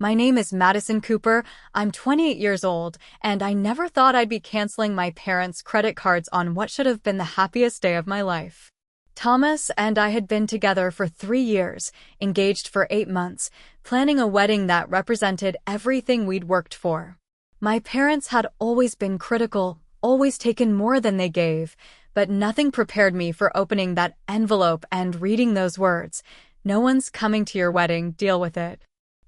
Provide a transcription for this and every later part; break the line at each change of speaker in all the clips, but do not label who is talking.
My name is Madison Cooper. I'm 28 years old, and I never thought I'd be canceling my parents' credit cards on what should have been the happiest day of my life. Thomas and I had been together for 3 years, engaged for 8 months, planning a wedding that represented everything we'd worked for. My parents had always been critical, always taken more than they gave, but nothing prepared me for opening that envelope and reading those words. "No one's coming to your wedding, deal with it."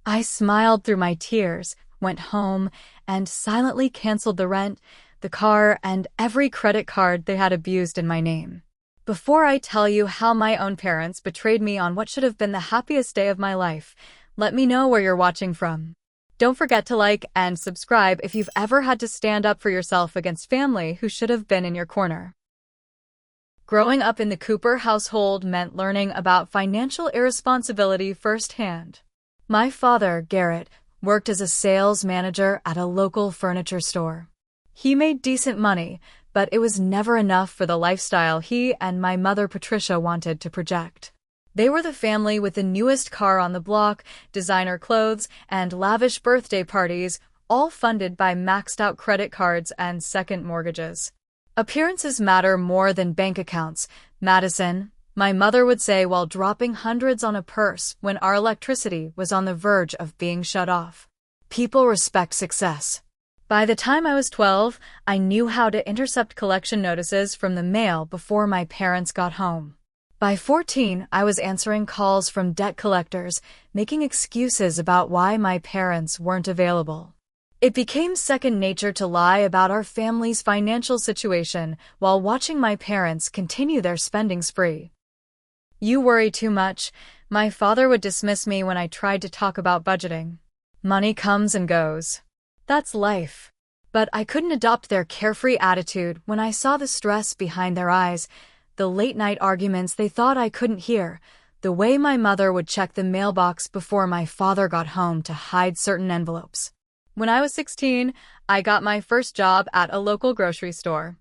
I smiled through my tears, went home, and silently canceled the rent, the car, and every credit card they had abused in my name. Before I tell you how my own parents betrayed me on what should have been the happiest day of my life, let me know where you're watching from. Don't forget to like and subscribe if you've ever had to stand up for yourself against family who should have been in your corner. Growing up in the Cooper household meant learning about financial irresponsibility firsthand. My father, Garrett, worked as a sales manager at a local furniture store. He made decent money, but it was never enough for the lifestyle he and my mother, Patricia, wanted to project. They were the family with the newest car on the block, designer clothes, and lavish birthday parties, all funded by maxed-out credit cards and second mortgages. "Appearances matter more than bank accounts, Madison," my mother would say while dropping hundreds on a purse when our electricity was on the verge of being shut off. "People respect success." By the time I was 12, I knew how to intercept collection notices from the mail before my parents got home. By 14, I was answering calls from debt collectors, making excuses about why my parents weren't available. It became second nature to lie about our family's financial situation while watching my parents continue their spending spree. "You worry too much," my father would dismiss me when I tried to talk about budgeting. "Money comes and goes. That's life." But I couldn't adopt their carefree attitude when I saw the stress behind their eyes, the late-night arguments they thought I couldn't hear, the way my mother would check the mailbox before my father got home to hide certain envelopes. When I was 16, I got my first job at a local grocery store.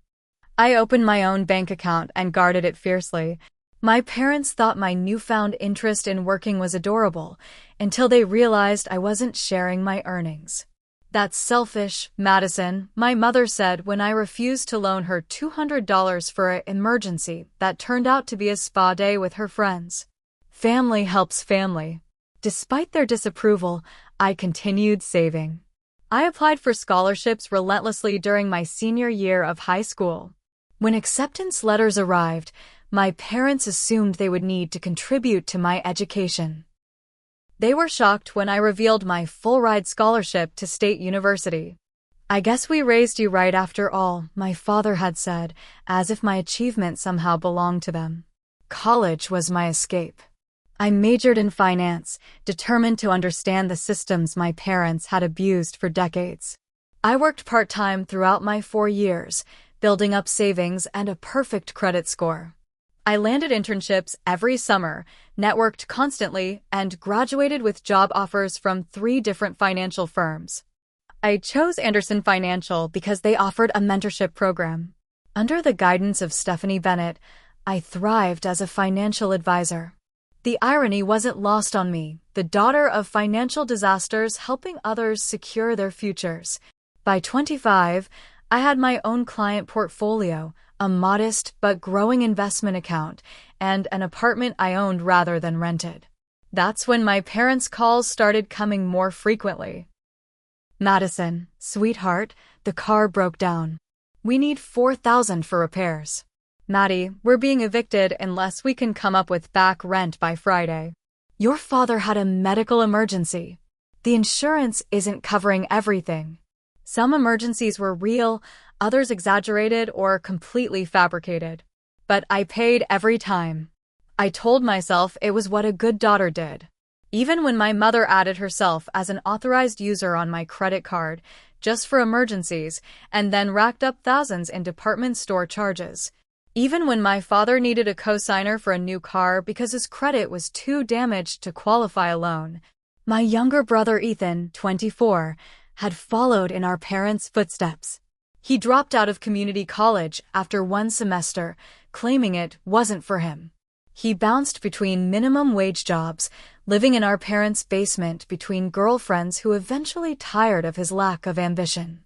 I opened my own bank account and guarded it fiercely. My parents thought my newfound interest in working was adorable, until they realized I wasn't sharing my earnings. "That's selfish, Madison," my mother said when I refused to loan her $200 for an emergency that turned out to be a spa day with her friends. Family helps family. Despite their disapproval, I continued saving. I applied for scholarships relentlessly during my senior year of high school. When acceptance letters arrived, my parents assumed they would need to contribute to my education. They were shocked when I revealed my full-ride scholarship to State University. "I guess we raised you right after all," my father had said, as if my achievement somehow belonged to them. College was my escape. I majored in finance, determined to understand the systems my parents had abused for decades. I worked part-time throughout my 4 years, building up savings and a perfect credit score. I landed internships every summer, networked constantly, and graduated with job offers from 3 different financial firms. I chose Anderson Financial because they offered a mentorship program. Under the guidance of Stephanie Bennett, I thrived as a financial advisor. The irony wasn't lost on me, the daughter of financial disasters helping others secure their futures. By 25, I had my own client portfolio, a modest but growing investment account, and an apartment I owned rather than rented. That's when my parents' calls started coming more frequently. "Madison, sweetheart, the car broke down. We need $4,000 for repairs. Maddie, we're being evicted unless we can come up with back rent by Friday. Your father had a medical emergency. The insurance isn't covering everything." Some emergencies were real, others exaggerated or completely fabricated. But I paid every time. I told myself it was what a good daughter did. Even when my mother added herself as an authorized user on my credit card, just for emergencies, and then racked up thousands in department store charges. Even when my father needed a cosigner for a new car because his credit was too damaged to qualify a loan. My younger brother Ethan, 24, had followed in our parents' footsteps. He dropped out of community college after 1 semester, claiming it wasn't for him. He bounced between minimum wage jobs, living in our parents' basement between girlfriends who eventually tired of his lack of ambition.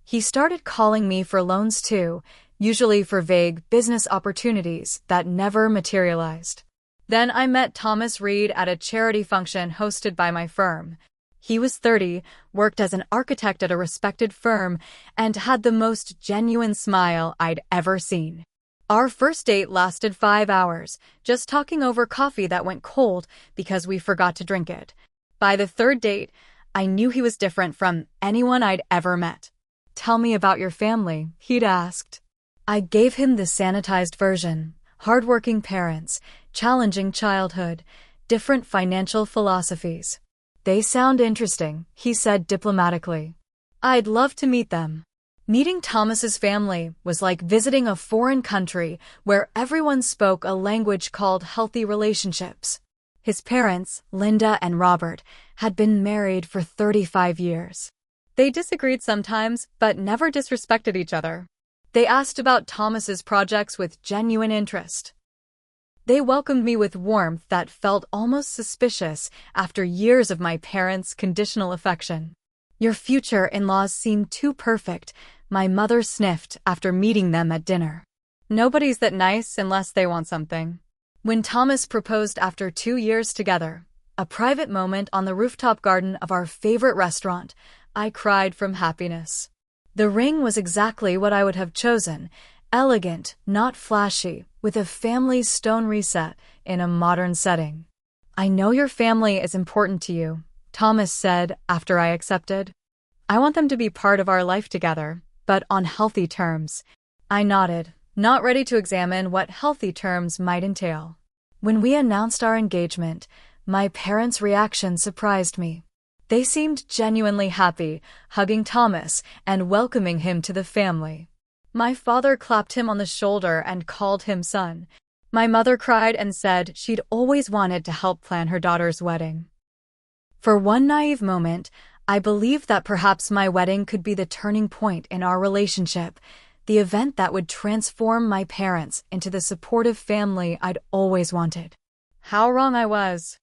He started calling me for loans too, usually for vague business opportunities that never materialized. Then I met Thomas Reed at a charity function hosted by my firm. He was 30, worked as an architect at a respected firm, and had the most genuine smile I'd ever seen. Our first date lasted 5 hours, just talking over coffee that went cold because we forgot to drink it. By the third date, I knew he was different from anyone I'd ever met. "Tell me about your family," he'd asked. I gave him the sanitized version: hardworking parents, challenging childhood, different financial philosophies. "They sound interesting," he said diplomatically. "I'd love to meet them." Meeting Thomas's family was like visiting a foreign country where everyone spoke a language called healthy relationships. His parents, Linda and Robert, had been married for 35 years. They disagreed sometimes, but never disrespected each other. They asked about Thomas's projects with genuine interest. They welcomed me with warmth that felt almost suspicious after years of my parents' conditional affection. "Your future in-laws seem too perfect," my mother sniffed after meeting them at dinner. "Nobody's that nice unless they want something." When Thomas proposed after 2 years together, a private moment on the rooftop garden of our favorite restaurant, I cried from happiness. The ring was exactly what I would have chosen: elegant, not flashy, with a family stone reset in a modern setting. "I know your family is important to you," Thomas said after I accepted. "I want them to be part of our life together, but on healthy terms." I nodded, not ready to examine what healthy terms might entail. When we announced our engagement, my parents' reaction surprised me. They seemed genuinely happy, hugging Thomas and welcoming him to the family. My father clapped him on the shoulder and called him son. My mother cried and said she'd always wanted to help plan her daughter's wedding. For one naive moment, I believed that perhaps my wedding could be the turning point in our relationship, the event that would transform my parents into the supportive family I'd always wanted. How wrong I was.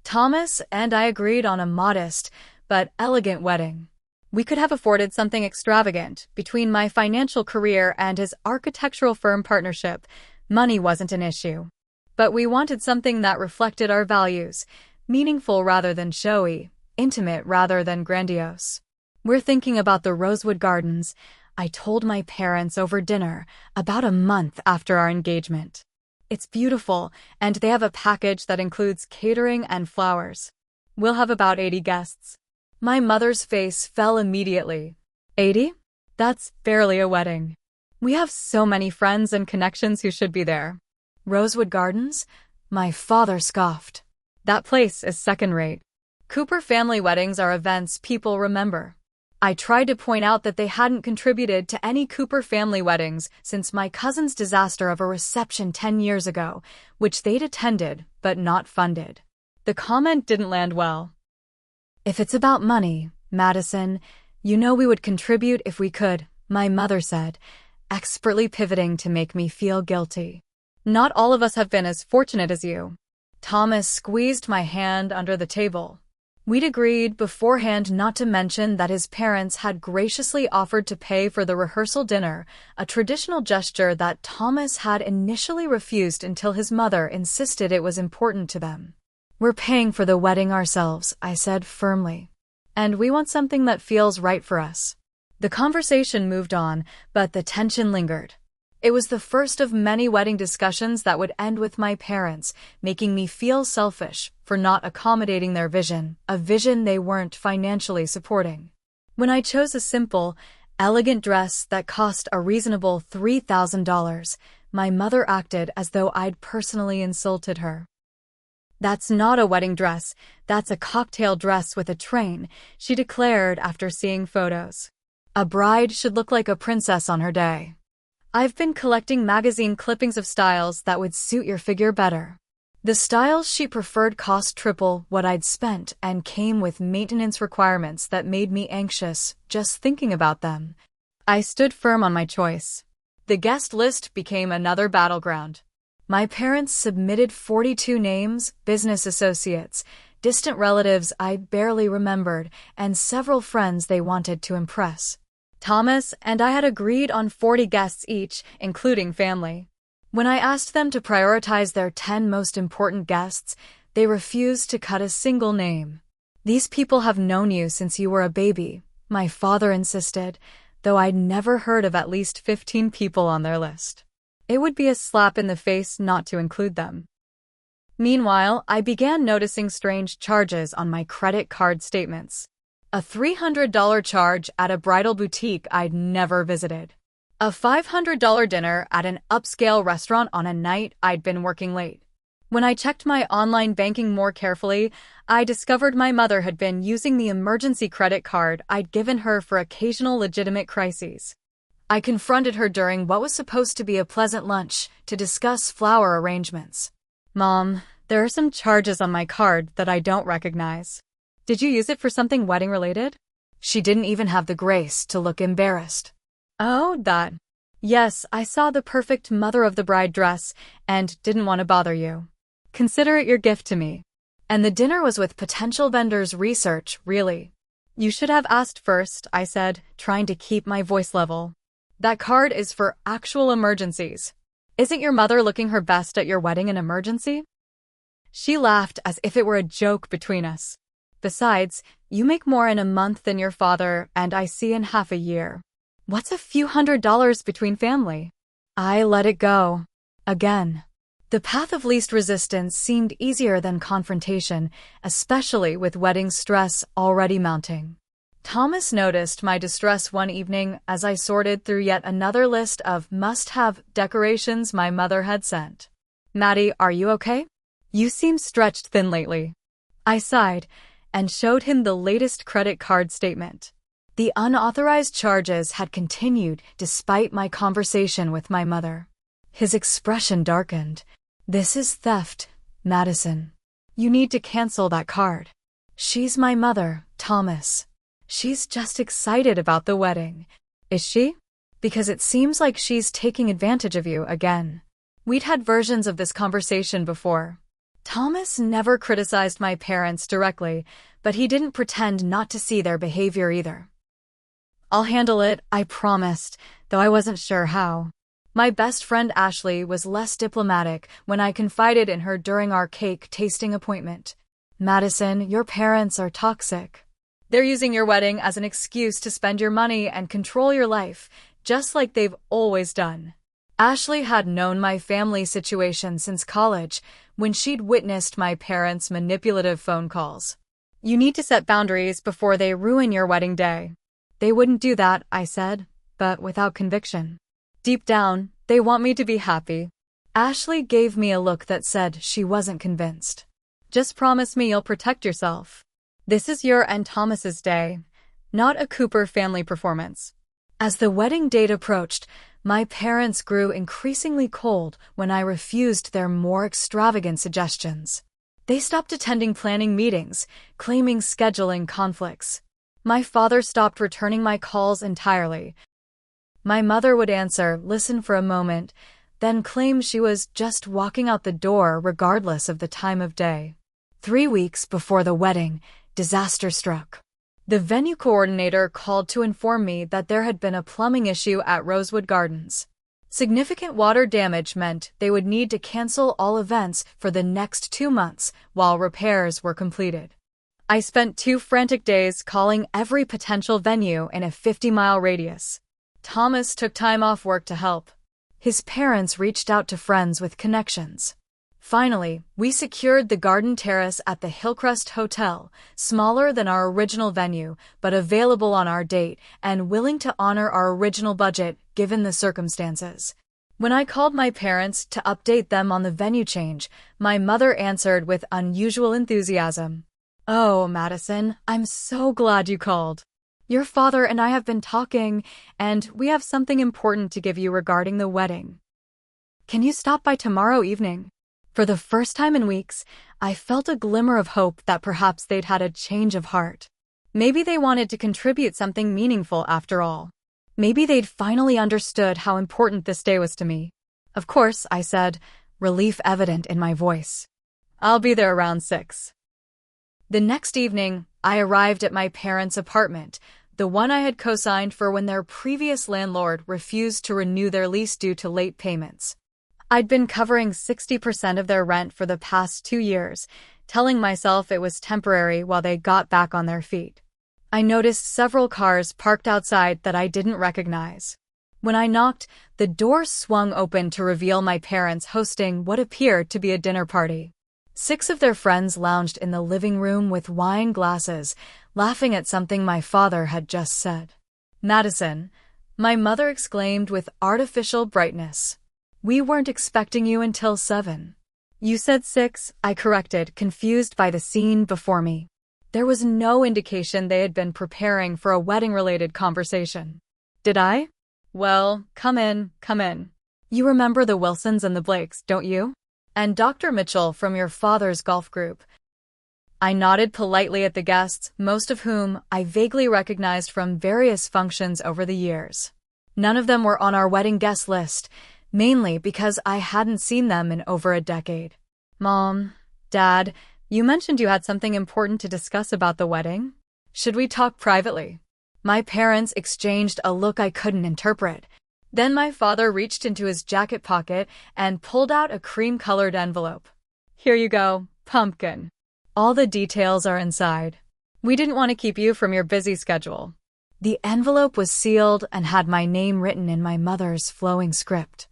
Thomas and I agreed on a modest but elegant wedding. We could have afforded something extravagant. Between my financial career and his architectural firm partnership, money wasn't an issue. But we wanted something that reflected our values, meaningful rather than showy, intimate rather than grandiose. "We're thinking about the Rosewood Gardens," I told my parents over dinner about a month after our engagement. "It's beautiful, and they have a package that includes catering and flowers. We'll have about 80 guests." My mother's face fell immediately. 80? That's barely a wedding. We have so many friends and connections who should be there. "Rosewood Gardens?" My father scoffed. "That place is second-rate. Cooper family weddings are events people remember." I tried to point out that they hadn't contributed to any Cooper family weddings since my cousin's disaster of a reception 10 years ago, which they'd attended but not funded. The comment didn't land well. "If it's about money, Madison, you know we would contribute if we could," my mother said, expertly pivoting to make me feel guilty. "Not all of us have been as fortunate as you." Thomas squeezed my hand under the table. We'd agreed beforehand not to mention that his parents had graciously offered to pay for the rehearsal dinner, a traditional gesture that Thomas had initially refused until his mother insisted it was important to them. "We're paying for the wedding ourselves," I said firmly. "And we want something that feels right for us." The conversation moved on, but the tension lingered. It was the first of many wedding discussions that would end with my parents making me feel selfish for not accommodating their vision, a vision they weren't financially supporting. When I chose a simple, elegant dress that cost a reasonable $3,000, my mother acted as though I'd personally insulted her. "That's not a wedding dress, that's a cocktail dress with a train," she declared after seeing photos. "A bride should look like a princess on her day. I've been collecting magazine clippings of styles that would suit your figure better." The styles she preferred cost triple what I'd spent and came with maintenance requirements that made me anxious just thinking about them. I stood firm on my choice. The guest list became another battleground. My parents submitted 42 names, business associates, distant relatives I barely remembered, and several friends they wanted to impress. Thomas and I had agreed on 40 guests each, including family. When I asked them to prioritize their 10 most important guests, they refused to cut a single name. "These people have known you since you were a baby," my father insisted, though I'd never heard of at least 15 people on their list. It would be a slap in the face not to include them. Meanwhile, I began noticing strange charges on my credit card statements. A $300 charge at a bridal boutique I'd never visited. A $500 dinner at an upscale restaurant on a night I'd been working late. When I checked my online banking more carefully, I discovered my mother had been using the emergency credit card I'd given her for occasional legitimate crises. I confronted her during what was supposed to be a pleasant lunch to discuss flower arrangements. "Mom, there are some charges on my card that I don't recognize. Did you use it for something wedding-related?" She didn't even have the grace to look embarrassed. "Oh, that. Yes, I saw the perfect mother of the bride dress and didn't want to bother you. Consider it your gift to me." And the dinner was with potential vendors' research, really. "You should have asked first," I said, trying to keep my voice level. "That card is for actual emergencies. Isn't your mother looking her best at your wedding an emergency?" She laughed as if it were a joke between us. "Besides, you make more in a month than your father, and I see in half a year. What's a few $100s between family?" I let it go. Again. The path of least resistance seemed easier than confrontation, especially with wedding stress already mounting. Thomas noticed my distress one evening as I sorted through yet another list of must-have decorations my mother had sent. "Maddie, are you okay? You seem stretched thin lately." I sighed and showed him the latest credit card statement. The unauthorized charges had continued despite my conversation with my mother. His expression darkened. "This is theft, Madison. You need to cancel that card." "She's my mother, Thomas. She's just excited about the wedding." "Is she? Because it seems like she's taking advantage of you again." We'd had versions of this conversation before. Thomas never criticized my parents directly, but he didn't pretend not to see their behavior either. "I'll handle it," I promised, though I wasn't sure how. My best friend Ashley was less diplomatic when I confided in her during our cake tasting appointment. "Madison, your parents are toxic. They're using your wedding as an excuse to spend your money and control your life, just like they've always done." Ashley had known my family situation since college, when she'd witnessed my parents' manipulative phone calls. "You need to set boundaries before they ruin your wedding day." "They wouldn't do that," I said, but without conviction. "Deep down, they want me to be happy." Ashley gave me a look that said she wasn't convinced. "Just promise me you'll protect yourself. This is your and Thomas's day, not a Cooper family performance." As the wedding date approached, my parents grew increasingly cold when I refused their more extravagant suggestions. They stopped attending planning meetings, claiming scheduling conflicts. My father stopped returning my calls entirely. My mother would answer, listen for a moment, then claim she was just walking out the door regardless of the time of day. 3 weeks before the wedding, disaster struck. The venue coordinator called to inform me that there had been a plumbing issue at Rosewood Gardens. Significant water damage meant they would need to cancel all events for the next 2 months while repairs were completed. I spent 2 frantic days calling every potential venue in a 50-mile radius. Thomas took time off work to help. His parents reached out to friends with connections. Finally, we secured the garden terrace at the Hillcrest Hotel, smaller than our original venue, but available on our date and willing to honor our original budget given the circumstances. When I called my parents to update them on the venue change, my mother answered with unusual enthusiasm. "Oh, Madison, I'm so glad you called. Your father and I have been talking, and we have something important to give you regarding the wedding. Can you stop by tomorrow evening?" For the first time in weeks, I felt a glimmer of hope that perhaps they'd had a change of heart. Maybe they wanted to contribute something meaningful after all. Maybe they'd finally understood how important this day was to me. "Of course," I said, relief evident in my voice. I'll be there around 6. The next evening, I arrived at my parents' apartment, the one I had co-signed for when their previous landlord refused to renew their lease due to late payments. I'd been covering 60% of their rent for the past 2 years, telling myself it was temporary while they got back on their feet. I noticed several cars parked outside that I didn't recognize. When I knocked, the door swung open to reveal my parents hosting what appeared to be a dinner party. 6 of their friends lounged in the living room with wine glasses, laughing at something my father had just said. "Madison," my mother exclaimed with artificial brightness. "We weren't expecting you until 7. "You said 6, I corrected, confused by the scene before me. There was no indication they had been preparing for a wedding-related conversation. Did I? "Well, come in, come in. You remember the Wilsons and the Blakes, don't you? And Dr. Mitchell from your father's golf group." I nodded politely at the guests, most of whom I vaguely recognized from various functions over the years. None of them were on our wedding guest list, mainly because I hadn't seen them in over a decade. "Mom, Dad, you mentioned you had something important to discuss about the wedding. Should we talk privately?" My parents exchanged a look I couldn't interpret. Then my father reached into his jacket pocket and pulled out a cream-colored envelope. "Here you go, pumpkin. All the details are inside. We didn't want to keep you from your busy schedule." The envelope was sealed and had my name written in my mother's flowing script.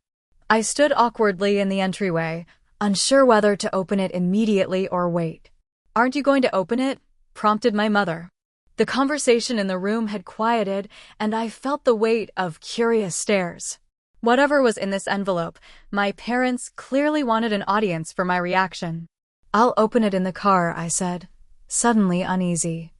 I stood awkwardly in the entryway, unsure whether to open it immediately or wait. "Aren't you going to open it?" prompted my mother. The conversation in the room had quieted, and I felt the weight of curious stares. Whatever was in this envelope, my parents clearly wanted an audience for my reaction. "I'll open it in the car," I said, suddenly uneasy.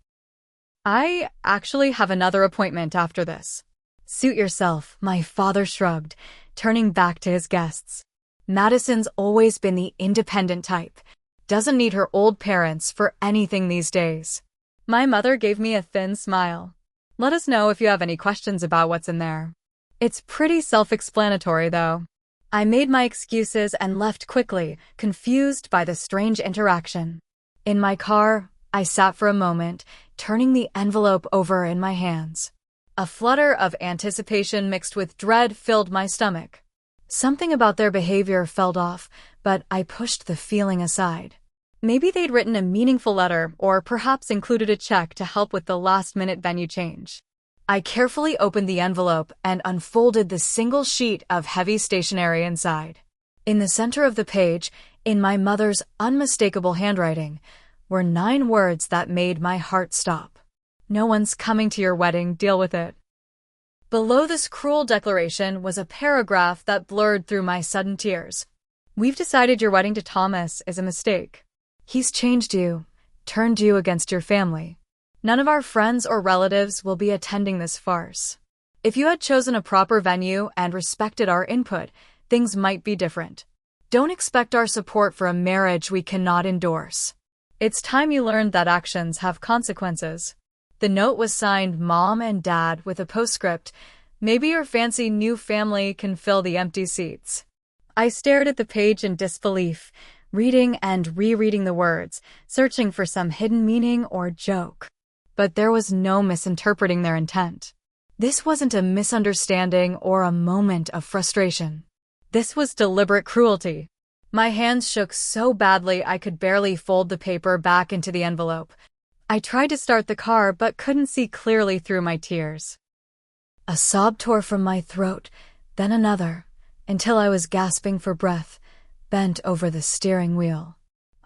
"I actually have another appointment after this." "Suit yourself," my father shrugged, turning back to his guests. "Madison's always been the independent type. Doesn't need her old parents for anything these days." My mother gave me a thin smile. "Let us know if you have any questions about what's in there." It's pretty self-explanatory, though. I made my excuses and left quickly, confused by the strange interaction. In my car, I sat for a moment, turning the envelope over in my hands. A flutter of anticipation mixed with dread filled my stomach. Something about their behavior felt off, but I pushed the feeling aside. Maybe they'd written a meaningful letter or perhaps included a check to help with the last-minute venue change. I carefully opened the envelope and unfolded the single sheet of heavy stationery inside. In the center of the page, in my mother's unmistakable handwriting, were 9 words that made my heart stop. "No one's coming to your wedding, deal with it." Below this cruel declaration was a paragraph that blurred through my sudden tears. "We've decided your wedding to Thomas is a mistake. He's changed you, turned you against your family. None of our friends or relatives will be attending this farce. If you had chosen a proper venue and respected our input, things might be different. Don't expect our support for a marriage we cannot endorse. It's time you learned that actions have consequences." The note was signed Mom and Dad with a postscript, "Maybe your fancy new family can fill the empty seats." I stared at the page in disbelief, reading and rereading the words, searching for some hidden meaning or joke. But there was no misinterpreting their intent. This wasn't a misunderstanding or a moment of frustration. This was deliberate cruelty. My hands shook so badly I could barely fold the paper back into the envelope. I tried to start the car but couldn't see clearly through my tears. A sob tore from my throat, then another, until I was gasping for breath, bent over the steering wheel.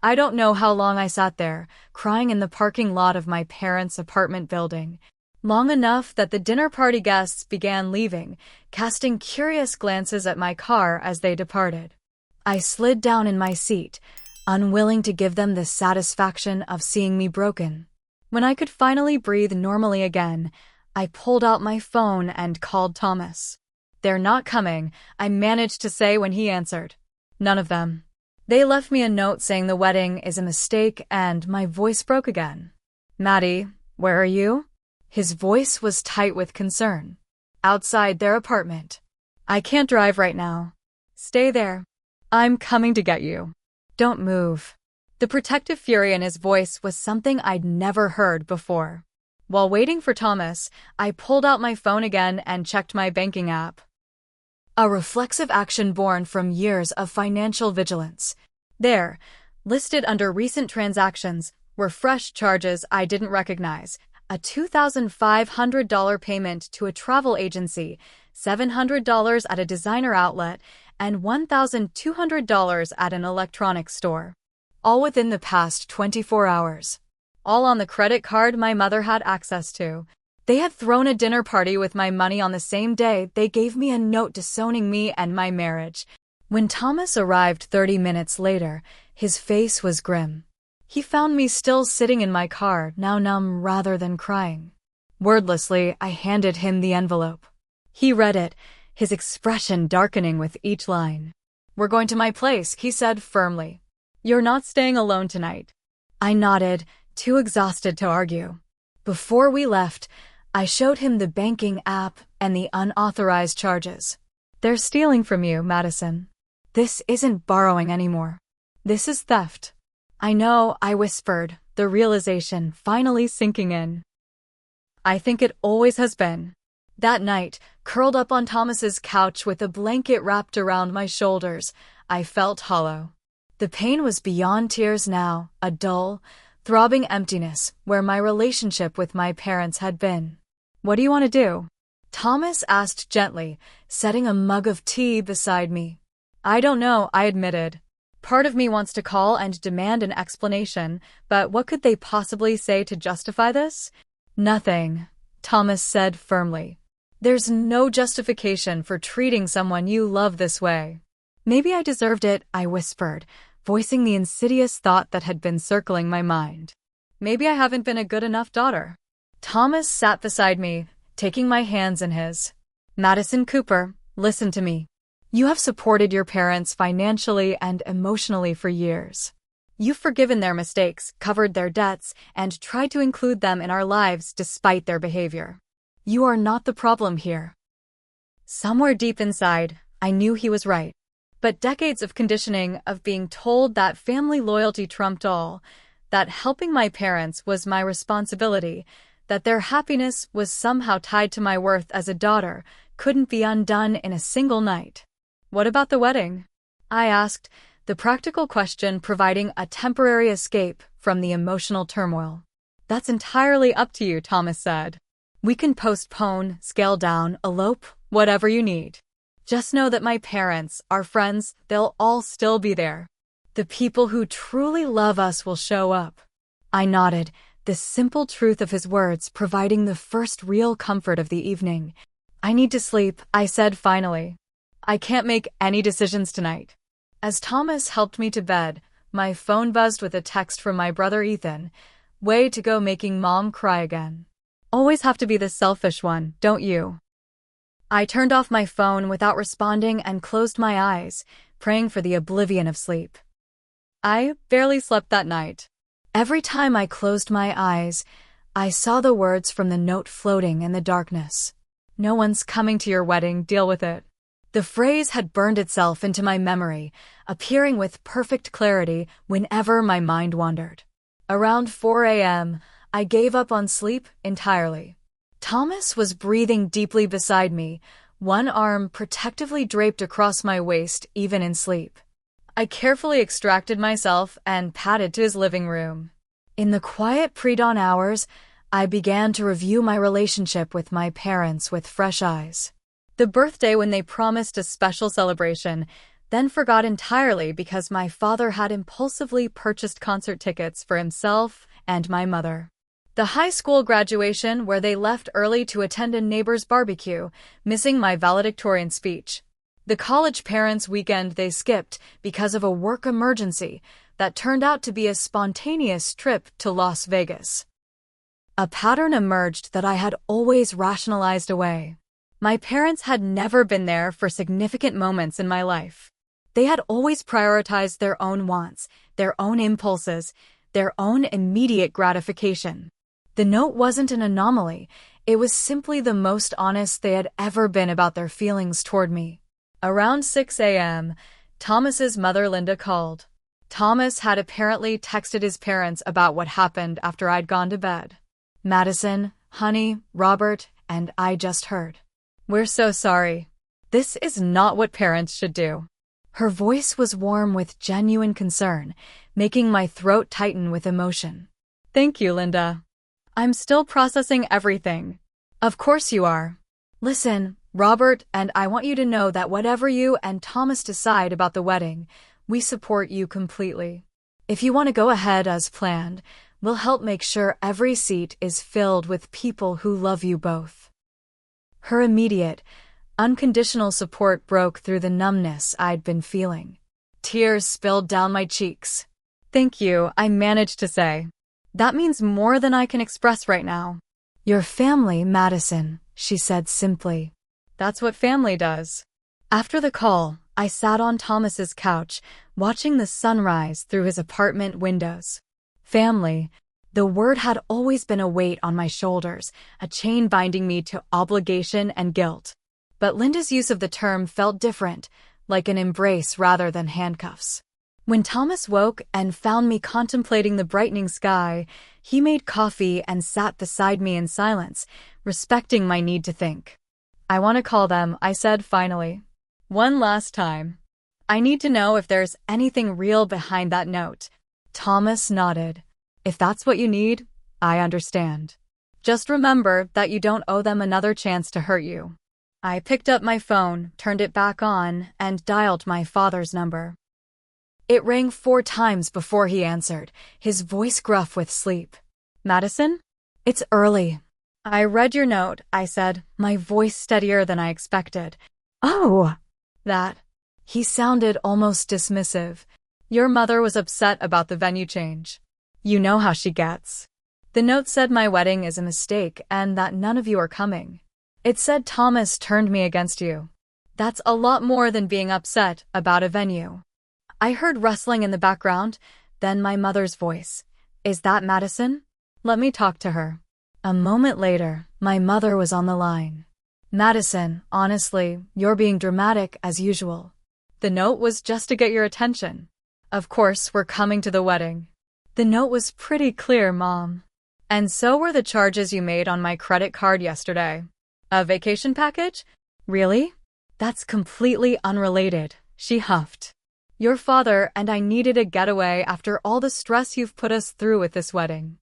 I don't know how long I sat there, crying in the parking lot of my parents' apartment building. Long enough that the dinner party guests began leaving, casting curious glances at my car as they departed. I slid down in my seat, unwilling to give them the satisfaction of seeing me broken. When I could finally breathe normally again, I pulled out my phone and called Thomas. "They're not coming," I managed to say when he answered. "None of them. They left me a note saying the wedding is a mistake," and my voice broke again. "Maddie, where are you?" His voice was tight with concern. "Outside their apartment." "I can't drive right now." "Stay there." I'm coming to get you. Don't move. The protective fury in his voice was something I'd never heard before. While waiting for Thomas, I pulled out my phone again and checked my banking app. A reflexive action born from years of financial vigilance. There, listed under recent transactions, were fresh charges I didn't recognize. A $2,500 payment to a travel agency, $700 at a designer outlet, and $1,200 at an electronics store. All within the past 24 hours. All on the credit card my mother had access to. They had thrown a dinner party with my money on the same day they gave me a note disowning me and my marriage. When Thomas arrived 30 minutes later, his face was grim. He found me still sitting in my car, now numb rather than crying. Wordlessly, I handed him the envelope. He read it, his expression darkening with each line. "We're going to my place," he said firmly. "You're not staying alone tonight." I nodded, too exhausted to argue. Before we left, I showed him the banking app and the unauthorized charges. "They're stealing from you, Madison. This isn't borrowing anymore. This is theft." "I know," I whispered, the realization finally sinking in. "I think it always has been." That night, curled up on Thomas's couch with a blanket wrapped around my shoulders, I felt hollow. The pain was beyond tears now, a dull, throbbing emptiness where my relationship with my parents had been. "What do you want to do?" Thomas asked gently, setting a mug of tea beside me. "I don't know," I admitted. Part of me wants to call and demand an explanation, but what could they possibly say to justify this? "Nothing," Thomas said firmly. "There's no justification for treating someone you love this way." "Maybe I deserved it," I whispered, voicing the insidious thought that had been circling my mind. "Maybe I haven't been a good enough daughter." Thomas sat beside me, taking my hands in his. "Madison Cooper, listen to me. You have supported your parents financially and emotionally for years. You've forgiven their mistakes, covered their debts, and tried to include them in our lives despite their behavior. You are not the problem here." Somewhere deep inside, I knew he was right. But decades of conditioning, of being told that family loyalty trumped all, that helping my parents was my responsibility, that their happiness was somehow tied to my worth as a daughter, couldn't be undone in a single night. "What about the wedding?" I asked, the practical question providing a temporary escape from the emotional turmoil. "That's entirely up to you," Thomas said. "We can postpone, scale down, elope, whatever you need. Just know that my parents, our friends, they'll all still be there. The people who truly love us will show up." I nodded, the simple truth of his words providing the first real comfort of the evening. "I need to sleep," I said finally. "I can't make any decisions tonight." As Thomas helped me to bed, my phone buzzed with a text from my brother Ethan. "Way to go making mom cry again. Always have to be the selfish one, don't you?" I turned off my phone without responding and closed my eyes, praying for the oblivion of sleep. I barely slept that night. Every time I closed my eyes, I saw the words from the note floating in the darkness. "No one's coming to your wedding, deal with it." The phrase had burned itself into my memory, appearing with perfect clarity whenever my mind wandered. Around 4 a.m., I gave up on sleep entirely. Thomas was breathing deeply beside me, one arm protectively draped across my waist even in sleep. I carefully extracted myself and padded to his living room. In the quiet pre-dawn hours, I began to review my relationship with my parents with fresh eyes. The birthday when they promised a special celebration, then forgot entirely because my father had impulsively purchased concert tickets for himself and my mother. The high school graduation where they left early to attend a neighbor's barbecue, missing my valedictorian speech. The college parents' weekend they skipped because of a work emergency that turned out to be a spontaneous trip to Las Vegas. A pattern emerged that I had always rationalized away. My parents had never been there for significant moments in my life. They had always prioritized their own wants, their own impulses, their own immediate gratification. The note wasn't an anomaly, it was simply the most honest they had ever been about their feelings toward me. Around 6 a.m., Thomas's mother Linda called. Thomas had apparently texted his parents about what happened after I'd gone to bed. Madison, honey, Robert, and I just heard. We're so sorry. This is not what parents should do. Her voice was warm with genuine concern, making my throat tighten with emotion. Thank you, Linda. I'm still processing everything. Of course you are. Listen, Robert, and I want you to know that whatever you and Thomas decide about the wedding, we support you completely. If you want to go ahead as planned, we'll help make sure every seat is filled with people who love you both. Her immediate, unconditional support broke through the numbness I'd been feeling. Tears spilled down my cheeks. Thank you, I managed to say. That means more than I can express right now. Your family, Madison, she said simply. That's what family does. After the call, I sat on Thomas's couch, watching the sunrise through his apartment windows. Family. The word had always been a weight on my shoulders, a chain binding me to obligation and guilt. But Linda's use of the term felt different, like an embrace rather than handcuffs. When Thomas woke and found me contemplating the brightening sky, he made coffee and sat beside me in silence, respecting my need to think. I want to call them, I said finally. One last time. I need to know if there's anything real behind that note. Thomas nodded. If that's what you need, I understand. Just remember that you don't owe them another chance to hurt you. I picked up my phone, turned it back on, and dialed my father's number. It rang 4 times before he answered, his voice gruff with sleep. Madison? It's early. I read your note, I said, my voice steadier than I expected. Oh! That. He sounded almost dismissive. Your mother was upset about the venue change. You know how she gets. The note said my wedding is a mistake and that none of you are coming. It said Thomas turned me against you. That's a lot more than being upset about a venue. I heard rustling in the background, then my mother's voice. Is that Madison? Let me talk to her. A moment later, my mother was on the line. Madison, honestly, you're being dramatic as usual. The note was just to get your attention. Of course, we're coming to the wedding. The note was pretty clear, Mom. And so were the charges you made on my credit card yesterday. A vacation package? Really? That's completely unrelated, she huffed. Your father and I needed a getaway after all the stress you've put us through with this wedding.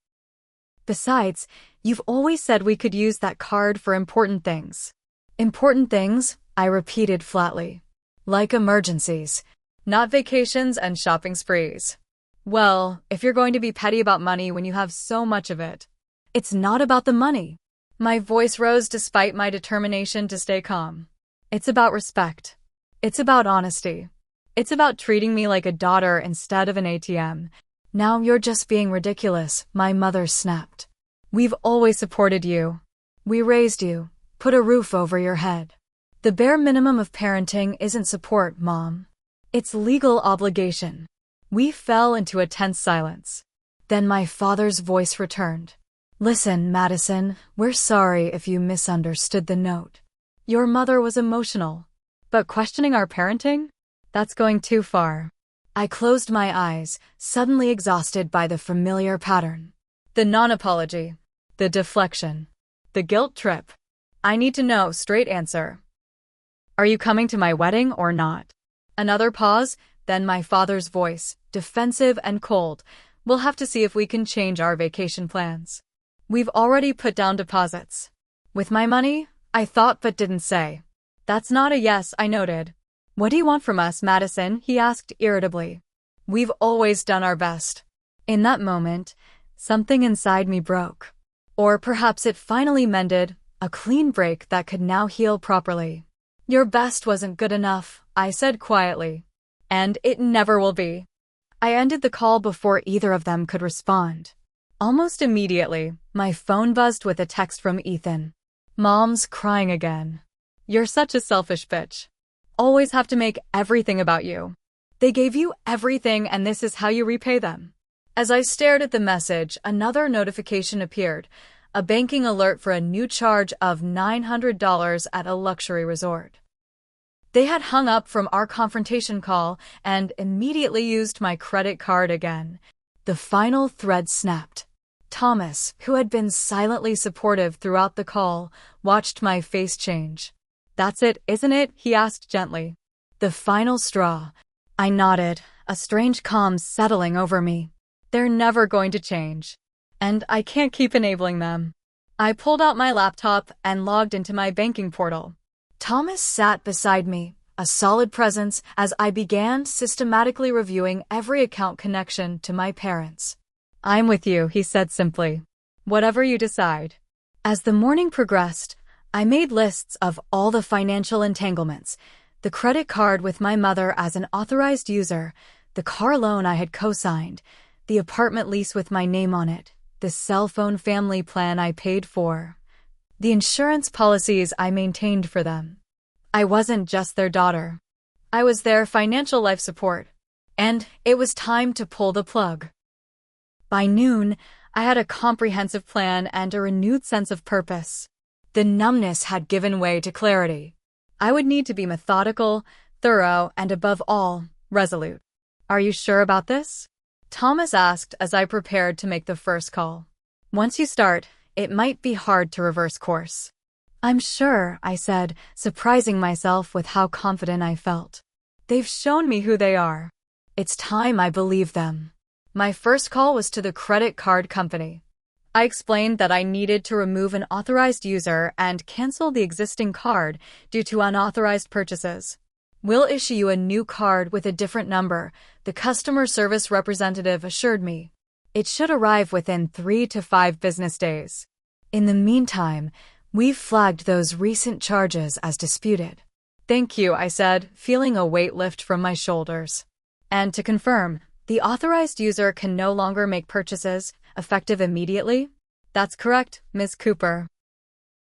Besides, you've always said we could use that card for important things. Important things, I repeated flatly. Like emergencies, not vacations and shopping sprees. Well, if you're going to be petty about money when you have so much of it. It's not about the money. My voice rose despite my determination to stay calm. It's about respect. It's about honesty. It's about treating me like a daughter instead of an ATM. Now you're just being ridiculous, my mother snapped. We've always supported you. We raised you, put a roof over your head. The bare minimum of parenting isn't support, Mom. It's legal obligation. We fell into a tense silence. Then my father's voice returned. Listen, Madison, we're sorry if you misunderstood the note. Your mother was emotional. But questioning our parenting? That's going too far. I closed my eyes, suddenly exhausted by the familiar pattern. The non-apology. The deflection. The guilt trip. I need to know, straight answer. Are you coming to my wedding or not? Another pause, then my father's voice, defensive and cold. We'll have to see if we can change our vacation plans. We've already put down deposits. With my money? I thought but didn't say. That's not a yes, I noted. What do you want from us, Madison? He asked irritably. We've always done our best. In that moment, something inside me broke. Or perhaps it finally mended, a clean break that could now heal properly. Your best wasn't good enough, I said quietly. And it never will be. I ended the call before either of them could respond. Almost immediately, my phone buzzed with a text from Ethan. Mom's crying again. You're such a selfish bitch. Always have to make everything about you. They gave you everything and this is how you repay them. As I stared at the message, another notification appeared, a banking alert for a new charge of $900 at a luxury resort. They had hung up from our confrontation call and immediately used my credit card again. The final thread snapped. Thomas, who had been silently supportive throughout the call, watched my face change. "That's it, isn't it?" he asked gently. The final straw. I nodded, a strange calm settling over me. They're never going to change. And I can't keep enabling them. I pulled out my laptop and logged into my banking portal. Thomas sat beside me, a solid presence as I began systematically reviewing every account connection to my parents. "I'm with you," he said simply. "Whatever you decide." As the morning progressed, I made lists of all the financial entanglements: the credit card with my mother as an authorized user, the car loan I had co-signed, the apartment lease with my name on it, the cell phone family plan I paid for, the insurance policies I maintained for them. I wasn't just their daughter. I was their financial life support. And it was time to pull the plug. By noon, I had a comprehensive plan and a renewed sense of purpose. The numbness had given way to clarity. I would need to be methodical, thorough, and above all, resolute. "Are you sure about this?" Thomas asked as I prepared to make the first call. "Once you start, it might be hard to reverse course." "I'm sure," I said, surprising myself with how confident I felt. "They've shown me who they are. It's time I believe them." My first call was to the credit card company. I explained that I needed to remove an authorized user and cancel the existing card due to unauthorized purchases. "We'll issue you a new card with a different number," the customer service representative assured me. "It should arrive within 3 to 5 business days. In the meantime, we've flagged those recent charges as disputed." "Thank you," I said, feeling a weight lift from my shoulders. "And to confirm, the authorized user can no longer make purchases, effective immediately?" "That's correct, Ms. Cooper.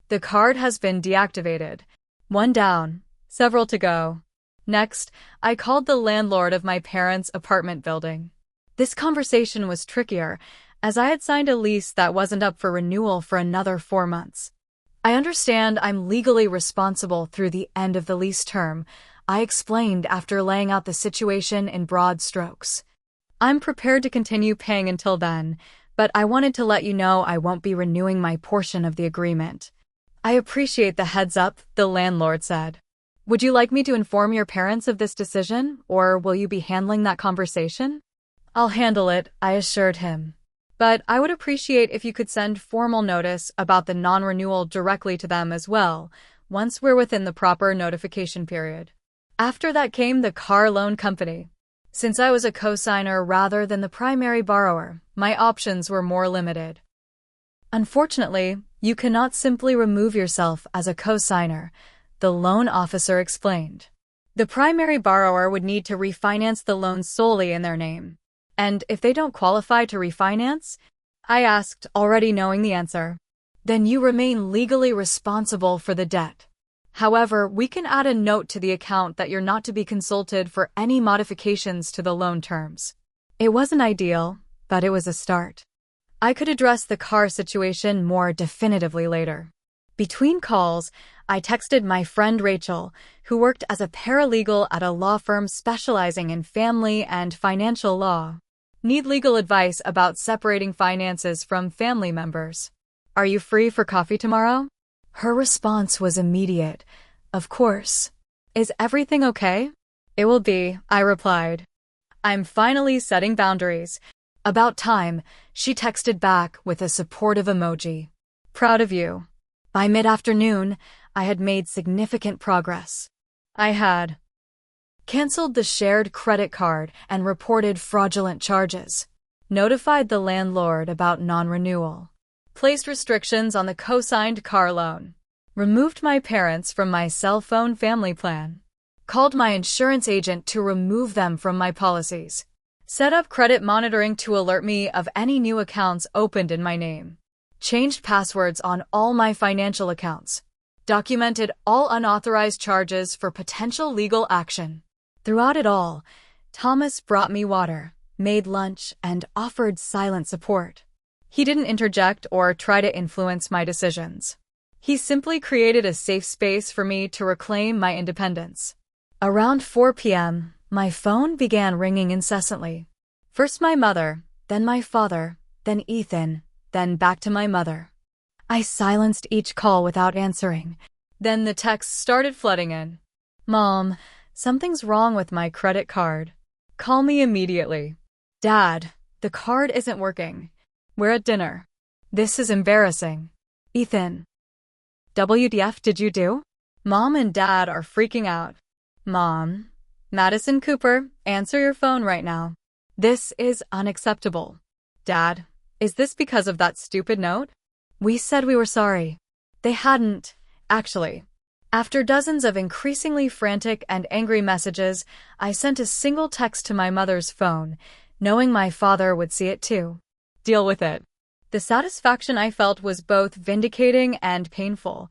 The card has been deactivated. One down, several to go." Next, I called the landlord of my parents' apartment building. This conversation was trickier, as I had signed a lease that wasn't up for renewal for another 4 months. "I understand I'm legally responsible through the end of the lease term," I explained after laying out the situation in broad strokes. "I'm prepared to continue paying until then, but I wanted to let you know I won't be renewing my portion of the agreement." "I appreciate the heads up," the landlord said. "Would you like me to inform your parents of this decision, or will you be handling that conversation?" "I'll handle it," I assured him. "But I would appreciate if you could send formal notice about the non-renewal directly to them as well, once we're within the proper notification period." After that came the car loan company. Since I was a co-signer rather than the primary borrower, my options were more limited. "Unfortunately, you cannot simply remove yourself as a co-signer," the loan officer explained. "The primary borrower would need to refinance the loan solely in their name. And if they don't qualify to refinance," I asked, already knowing the answer, "then you remain legally responsible for the debt. However, we can add a note to the account that you're not to be consulted for any modifications to the loan terms." It wasn't ideal, but it was a start. I could address the car situation more definitively later. Between calls, I texted my friend Rachel, who worked as a paralegal at a law firm specializing in family and financial law. "Need legal advice about separating finances from family members. Are you free for coffee tomorrow?" Her response was immediate. "Of course. Is everything okay?" "It will be," I replied. "I'm finally setting boundaries." "About time," she texted back with a supportive emoji. "Proud of you." By mid-afternoon, I had made significant progress. I had canceled the shared credit card and reported fraudulent charges, notified the landlord about non-renewal, placed restrictions on the co-signed car loan, removed my parents from my cell phone family plan, called my insurance agent to remove them from my policies, set up credit monitoring to alert me of any new accounts opened in my name, changed passwords on all my financial accounts, documented all unauthorized charges for potential legal action. Throughout it all, Thomas brought me water, made lunch, and offered silent support. He didn't interject or try to influence my decisions. He simply created a safe space for me to reclaim my independence. Around 4 p.m., my phone began ringing incessantly. First my mother, then my father, then Ethan, then back to my mother. I silenced each call without answering. Then the texts started flooding in. Mom, something's wrong with my credit card. Call me immediately. Dad, the card isn't working. We're at dinner. This is embarrassing. Ethan. WTF did you do? Mom and Dad are freaking out. Mom. Madison Cooper, answer your phone right now. This is unacceptable. Dad, is this because of that stupid note? We said we were sorry. They hadn't, actually. After dozens of increasingly frantic and angry messages, I sent a single text to my mother's phone, knowing my father would see it too. Deal with it. The satisfaction I felt was both vindicating and painful.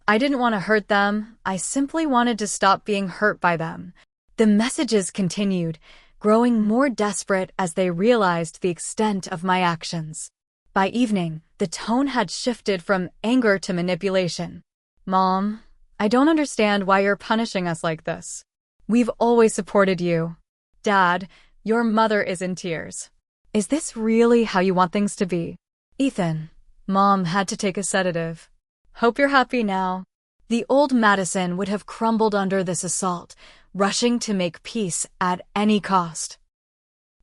I didn't want to hurt them, I simply wanted to stop being hurt by them. The messages continued, growing more desperate as they realized the extent of my actions. By evening, the tone had shifted from anger to manipulation. Mom, I don't understand why you're punishing us like this. We've always supported you. Dad, your mother is in tears. Is this really how you want things to be? Ethan, Mom had to take a sedative. Hope you're happy now. The old Madison would have crumbled under this assault, rushing to make peace at any cost.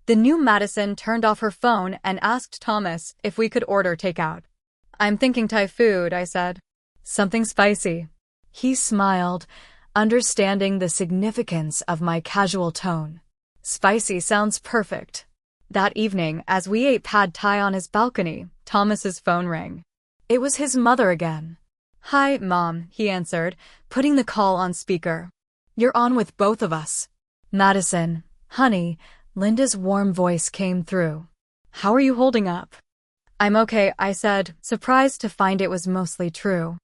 The new Madison turned off her phone and asked Thomas if we could order takeout. I'm thinking Thai food, I said. Something spicy. He smiled, understanding the significance of my casual tone. Spicy sounds perfect. That evening, as we ate pad thai on his balcony, Thomas's phone rang. It was his mother again. Hi, Mom, he answered, putting the call on speaker. You're on with both of us. Madison, honey, Linda's warm voice came through. How are you holding up? I'm okay, I said, surprised to find it was mostly true.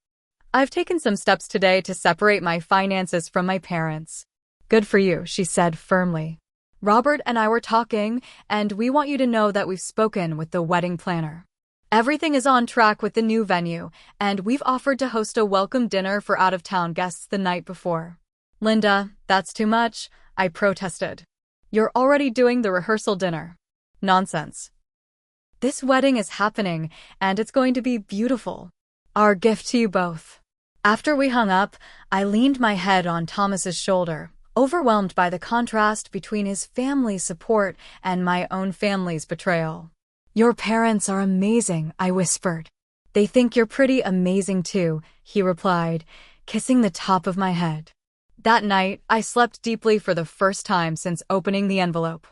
I've taken some steps today to separate my finances from my parents. Good for you, she said firmly. Robert and I were talking, and we want you to know that we've spoken with the wedding planner. Everything is on track with the new venue, and we've offered to host a welcome dinner for out-of-town guests the night before. Linda, that's too much, I protested. You're already doing the rehearsal dinner. Nonsense. This wedding is happening, and it's going to be beautiful. Our gift to you both. After we hung up, I leaned my head on Thomas's shoulder, overwhelmed by the contrast between his family's support and my own family's betrayal. Your parents are amazing, I whispered. They think you're pretty amazing too, he replied, kissing the top of my head. That night, I slept deeply for the first time since opening the envelope.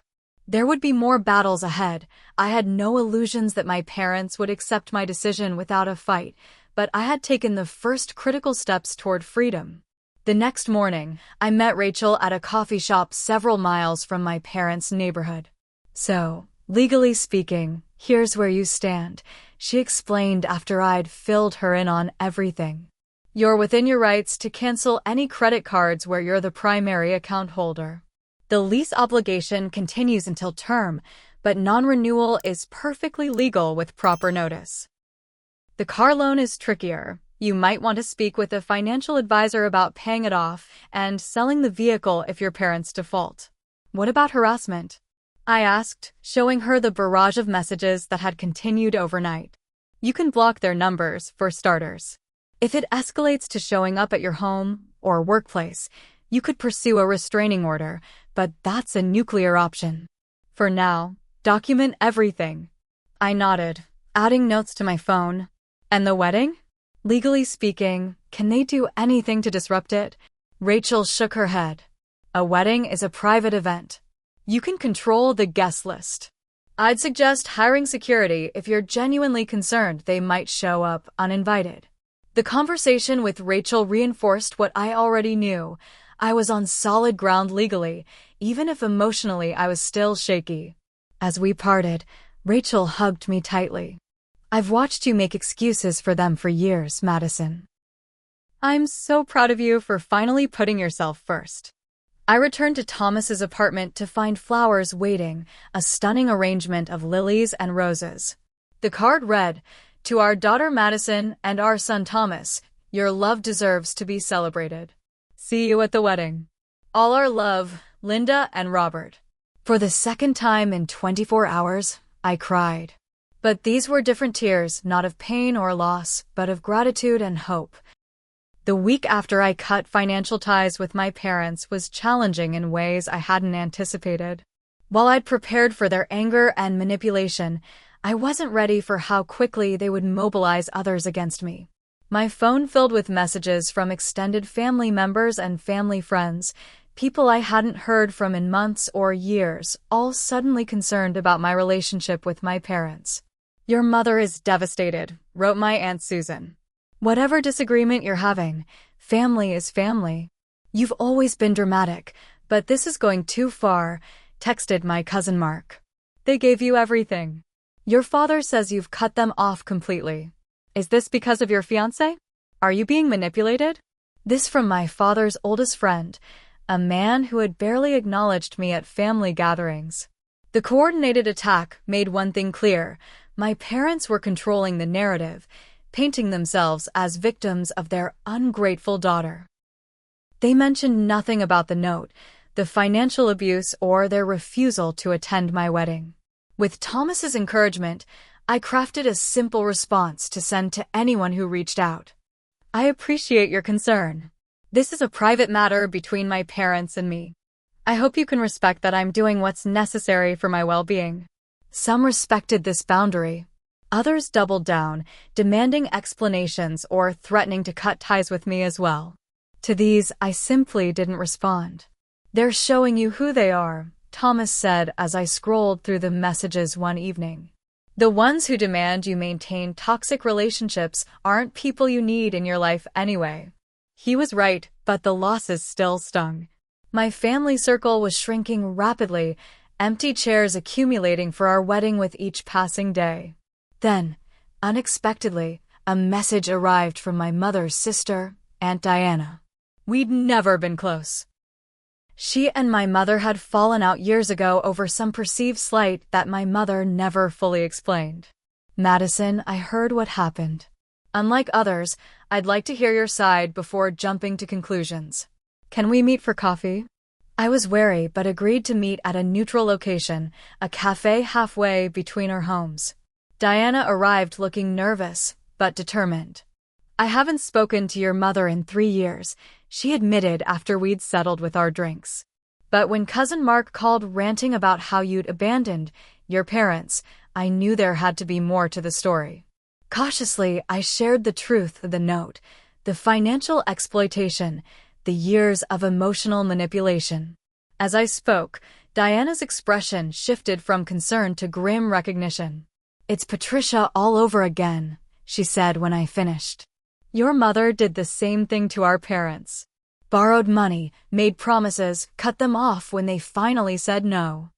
There would be more battles ahead. I had no illusions that my parents would accept my decision without a fight, but I had taken the first critical steps toward freedom. The next morning, I met Rachel at a coffee shop several miles from my parents' neighborhood. So, legally speaking, here's where you stand, she explained after I'd filled her in on everything. You're within your rights to cancel any credit cards where you're the primary account holder. The lease obligation continues until term, but non-renewal is perfectly legal with proper notice. The car loan is trickier. You might want to speak with a financial advisor about paying it off and selling the vehicle if your parents default. What about harassment? I asked, showing her the barrage of messages that had continued overnight. You can block their numbers, for starters. If it escalates to showing up at your home or workplace, you could pursue a restraining order, but that's a nuclear option. For now, document everything. I nodded, adding notes to my phone. And the wedding? Legally speaking, can they do anything to disrupt it? Rachel shook her head. A wedding is a private event. You can control the guest list. I'd suggest hiring security if you're genuinely concerned they might show up uninvited. The conversation with Rachel reinforced what I already knew. I was on solid ground legally, even if emotionally I was still shaky. As we parted, Rachel hugged me tightly. I've watched you make excuses for them for years, Madison. I'm so proud of you for finally putting yourself first. I returned to Thomas's apartment to find flowers waiting, a stunning arrangement of lilies and roses. The card read, "To our daughter Madison and our son Thomas, your love deserves to be celebrated. See you at the wedding." All our love, Linda and Robert. For the second time in 24 hours, I cried. But these were different tears, not of pain or loss, but of gratitude and hope. The week after I cut financial ties with my parents was challenging in ways I hadn't anticipated. While I'd prepared for their anger and manipulation, I wasn't ready for how quickly they would mobilize others against me. My phone filled with messages from extended family members and family friends, people I hadn't heard from in months or years, all suddenly concerned about my relationship with my parents. "Your mother is devastated," wrote my Aunt Susan. "Whatever disagreement you're having, family is family. You've always been dramatic, but this is going too far," texted my cousin Mark. "They gave you everything. Your father says you've cut them off completely. Is this because of your fiancé? Are you being manipulated?" This from my father's oldest friend, a man who had barely acknowledged me at family gatherings. The coordinated attack made one thing clear: my parents were controlling the narrative, painting themselves as victims of their ungrateful daughter. They mentioned nothing about the note, the financial abuse, or their refusal to attend my wedding. With Thomas's encouragement, I crafted a simple response to send to anyone who reached out. "I appreciate your concern. This is a private matter between my parents and me. I hope you can respect that I'm doing what's necessary for my well-being." Some respected this boundary. Others doubled down, demanding explanations or threatening to cut ties with me as well. To these, I simply didn't respond. "They're showing you who they are," Thomas said as I scrolled through the messages one evening. "The ones who demand you maintain toxic relationships aren't people you need in your life anyway." He was right, but the losses still stung. My family circle was shrinking rapidly, empty chairs accumulating for our wedding with each passing day. Then, unexpectedly, a message arrived from my mother's sister, Aunt Diana. We'd never been close. She and my mother had fallen out years ago over some perceived slight that my mother never fully explained. "Madison, I heard what happened. Unlike others, I'd like to hear your side before jumping to conclusions. Can we meet for coffee?" I was wary but agreed to meet at a neutral location, a cafe halfway between our homes. Diana arrived looking nervous, but determined. "I haven't spoken to your mother in 3 years," she admitted after we'd settled with our drinks. "But when Cousin Mark called ranting about how you'd abandoned your parents, I knew there had to be more to the story." Cautiously, I shared the truth of the note, the financial exploitation, the years of emotional manipulation. As I spoke, Diana's expression shifted from concern to grim recognition. "It's Patricia all over again," she said when I finished. "Your mother did the same thing to our parents. Borrowed money, made promises, cut them off when they finally said no.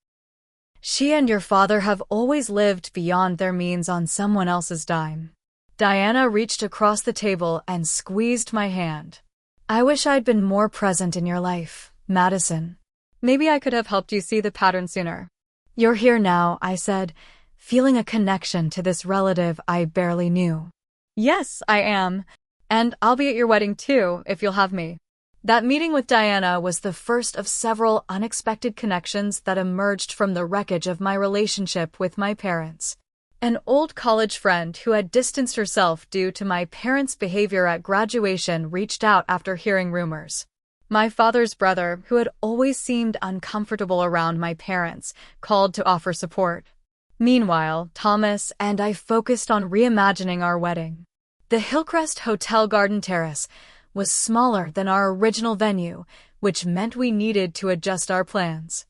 She and your father have always lived beyond their means on someone else's dime." Diana reached across the table and squeezed my hand. "I wish I'd been more present in your life, Madison. Maybe I could have helped you see the pattern sooner." "You're here now," I said, feeling a connection to this relative I barely knew. "Yes, I am. And I'll be at your wedding too, if you'll have me." That meeting with Diana was the first of several unexpected connections that emerged from the wreckage of my relationship with my parents. An old college friend who had distanced herself due to my parents' behavior at graduation reached out after hearing rumors. My father's brother, who had always seemed uncomfortable around my parents, called to offer support. Meanwhile, Thomas and I focused on reimagining our wedding. The Hillcrest Hotel Garden Terrace was smaller than our original venue, which meant we needed to adjust our plans.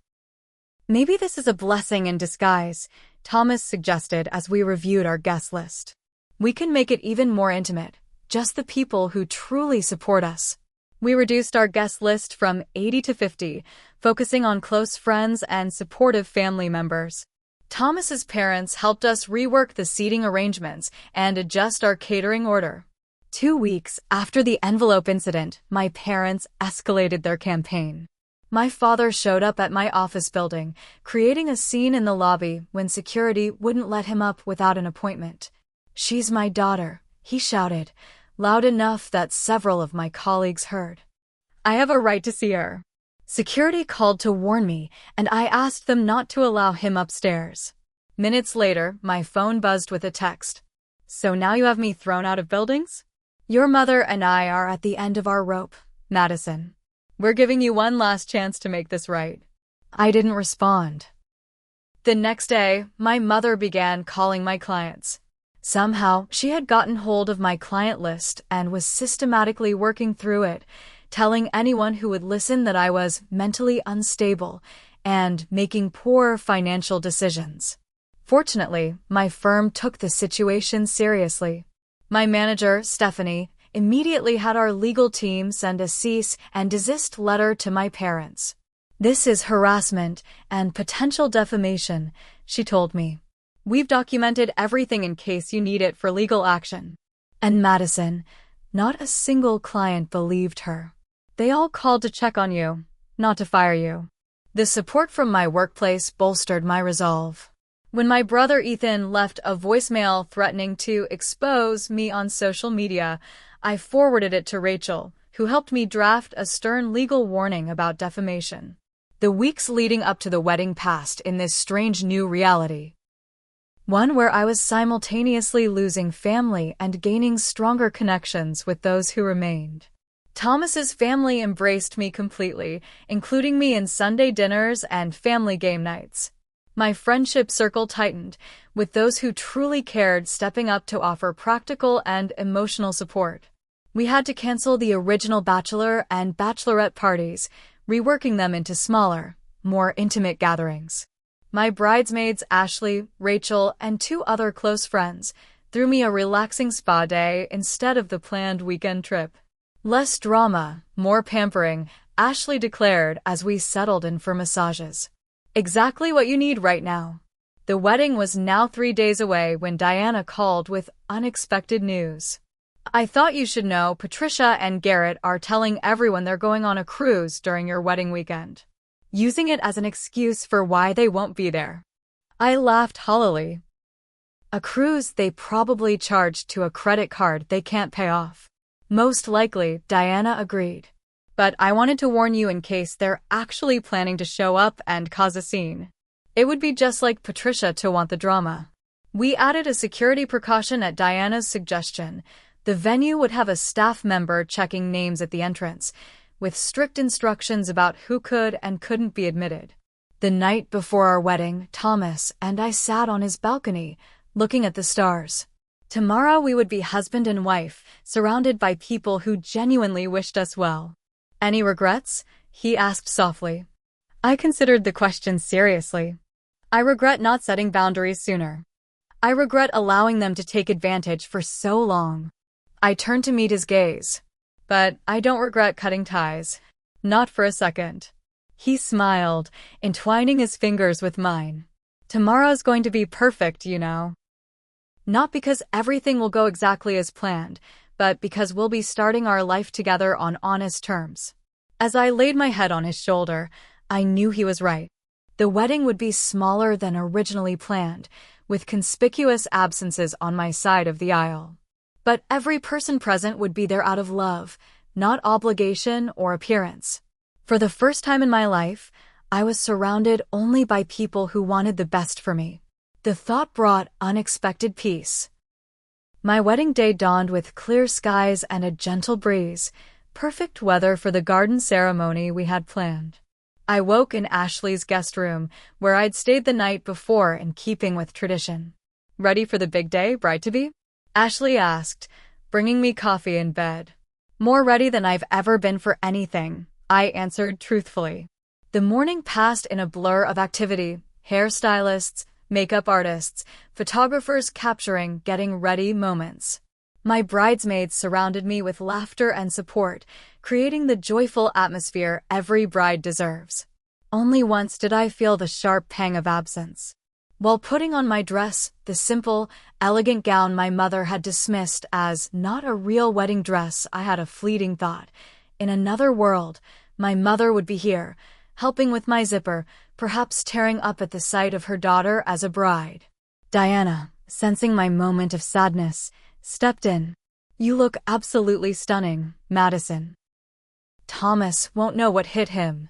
"Maybe this is a blessing in disguise," Thomas suggested as we reviewed our guest list. "We can make it even more intimate, just the people who truly support us." We reduced our guest list from 80 to 50, focusing on close friends and supportive family members. Thomas's parents helped us rework the seating arrangements and adjust our catering order. 2 weeks after the envelope incident, my parents escalated their campaign. My father showed up at my office building, creating a scene in the lobby when security wouldn't let him up without an appointment. "She's my daughter," he shouted, loud enough that several of my colleagues heard. "I have a right to see her." Security called to warn me, and I asked them not to allow him upstairs. Minutes later, my phone buzzed with a text. So now you have me thrown out of buildings? Your mother and I are at the end of our rope, Madison. We're giving you one last chance to make this right. I didn't respond. The next day, my mother began calling my clients. Somehow, she had gotten hold of my client list and was systematically working through it, telling anyone who would listen that I was mentally unstable and making poor financial decisions. Fortunately, my firm took the situation seriously. My manager, Stephanie, immediately had our legal team send a cease and desist letter to my parents. This is harassment and potential defamation, she told me. We've documented everything in case you need it for legal action. And Madison, not a single client believed her. They all called to check on you, not to fire you. The support from my workplace bolstered my resolve. When my brother Ethan left a voicemail threatening to expose me on social media, I forwarded it to Rachel, who helped me draft a stern legal warning about defamation. The weeks leading up to the wedding passed in this strange new reality. One where I was simultaneously losing family and gaining stronger connections with those who remained. Thomas's family embraced me completely, including me in Sunday dinners and family game nights. My friendship circle tightened, with those who truly cared stepping up to offer practical and emotional support. We had to cancel the original bachelor and bachelorette parties, reworking them into smaller, more intimate gatherings. My bridesmaids, Ashley, Rachel, and 2 other close friends, threw me a relaxing spa day instead of the planned weekend trip. Less drama, more pampering, Ashley declared as we settled in for massages. Exactly what you need right now. The wedding was now 3 days away when Diana called with unexpected news. I thought you should know Patricia and Garrett are telling everyone they're going on a cruise during your wedding weekend, using it as an excuse for why they won't be there. I laughed hollowly. A cruise they probably charged to a credit card they can't pay off. Most likely, Diana agreed. But I wanted to warn you in case they're actually planning to show up and cause a scene. It would be just like Patricia to want the drama. We added a security precaution at Diana's suggestion. The venue would have a staff member checking names at the entrance, with strict instructions about who could and couldn't be admitted. The night before our wedding, Thomas and I sat on his balcony, looking at the stars. Tomorrow we would be husband and wife, surrounded by people who genuinely wished us well. Any regrets? He asked softly. I considered the question seriously. I regret not setting boundaries sooner. I regret allowing them to take advantage for so long. I turned to meet his gaze. But I don't regret cutting ties. Not for a second. He smiled, entwining his fingers with mine. Tomorrow's going to be perfect, you know. Not because everything will go exactly as planned, but because we'll be starting our life together on honest terms. As I laid my head on his shoulder, I knew he was right. The wedding would be smaller than originally planned, with conspicuous absences on my side of the aisle. But every person present would be there out of love, not obligation or appearance. For the first time in my life, I was surrounded only by people who wanted the best for me. The thought brought unexpected peace. My wedding day dawned with clear skies and a gentle breeze, perfect weather for the garden ceremony we had planned. I woke in Ashley's guest room, where I'd stayed the night before in keeping with tradition. Ready for the big day, bride-to-be? Ashley asked, bringing me coffee in bed. More ready than I've ever been for anything, I answered truthfully. The morning passed in a blur of activity, hairstylists, makeup artists, photographers capturing getting ready moments. My bridesmaids surrounded me with laughter and support, creating the joyful atmosphere every bride deserves. Only once did I feel the sharp pang of absence. While putting on my dress, the simple, elegant gown my mother had dismissed as not a real wedding dress, I had a fleeting thought. In another world, my mother would be here, helping with my zipper, perhaps tearing up at the sight of her daughter as a bride. Diana, sensing my moment of sadness, stepped in. You look absolutely stunning, Madison. Thomas won't know what hit him.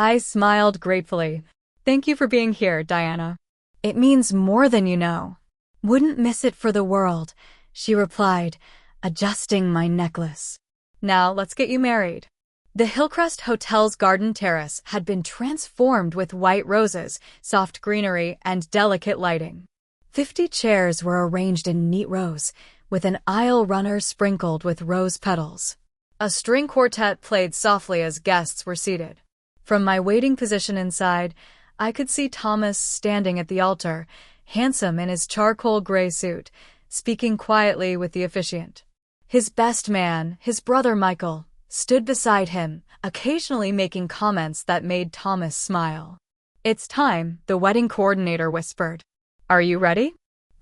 I smiled gratefully. Thank you for being here, Diana. It means more than you know. Wouldn't miss it for the world, she replied, adjusting my necklace. Now let's get you married. The Hillcrest Hotel's garden terrace had been transformed with white roses, soft greenery, and delicate lighting. 50 chairs were arranged in neat rows, with an aisle runner sprinkled with rose petals. A string quartet played softly as guests were seated. From my waiting position inside, I could see Thomas standing at the altar, handsome in his charcoal gray suit, speaking quietly with the officiant. His best man, his brother Michael, stood beside him, occasionally making comments that made Thomas smile. "It's time," the wedding coordinator whispered. "Are you ready?"